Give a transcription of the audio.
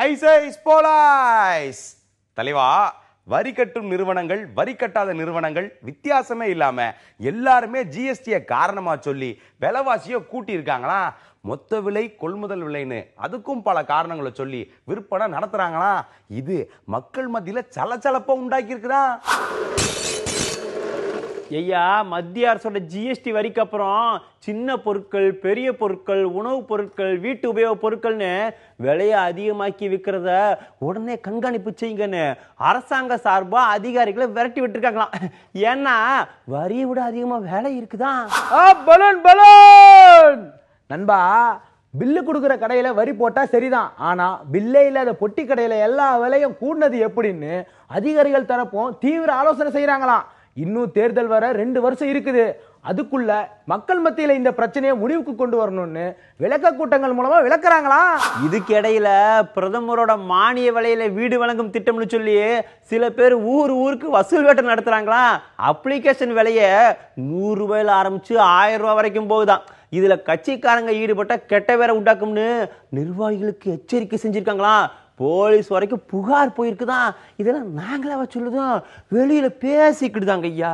ஐசைஸ் போலாய்ஸ் தலைவா, வரி கட்டும் நிறுவனங்கள், வரி கட்டாத நிறுவனங்கள் வித்தியாசமே இல்லாம எல்லாருமே ஜிஎஸ்டியை காரணமா சொல்லி விலைவாசியை கூட்டி இருக்காங்களா? மொத்த விலை கொள்முதல் விலைன்னு அதுக்கும் பல காரணங்களை சொல்லி விற்பனை நடத்துறாங்களா? இது மக்கள் மத்தியில சலச்சலப்பை உண்டாக்கி இருக்குதா? ஐயா, மத்திய அரசோட ஜிஎஸ்டி வரிக்கு அப்புறம் சின்ன பொருட்கள், பெரிய பொருட்கள், உணவுப் பொருட்கள், வீட்டு உபயோக பொருட்கள்னு விலையை அதிகமாக்கி விற்கிறத உடனே கண்காணிப்பு செய்யுங்கன்னு அரசாங்க சார்பா அதிகாரிகளை விரட்டி விட்டுருக்காங்களாம். ஏன்னா வரியை விட அதிகமா வேலை இருக்குதான். பலூன் பலூன் நண்பா, பில்லு கொடுக்குற கடையில வரி போட்டா சரிதான். ஆனா பில்லே இல்லாத பொட்டி கடையில எல்லா விலையும் கூடுனது எப்படின்னு அதிகாரிகள் தரப்பும் தீவிர ஆலோசனை செய்யறாங்களாம். இன்னும் தேர்தல் வர 2 வருஷம் இருக்குது. அதுக்குள்ள மக்கள் மத்தியில இந்த பிரச்சனையை முடிவுக்கு கொண்டு வரணும்னு விளக்க கூட்டங்கள் மூலமா விளக்குறாங்களா? இதுக்கு இடையில பிரதமரோட மானிய விலையில வீடு வழங்கும் திட்டம்னு சொல்லி சில பேர் ஊருக்கு வசூல் வேட்டை நடத்துறாங்களா? அப்ளிகேஷன் விலைய 100 ரூபாயில ஆரம்பிச்சு 1000 ரூபாய் வரைக்கும் போகுதான். இதுல கட்சிக்காரங்க ஈடுபட்ட கெட்ட வேற உண்டாக்கும்னு நிர்வாகிகளுக்கு எச்சரிக்கை செஞ்சிருக்காங்களா? போலீஸ் வரைக்கும் புகார் போயிருக்குதான். இதெல்லாம் நாங்களாவா சொல்லுதோம், வெளியில பேசிக்கிட்டு தாங்க ஐயா.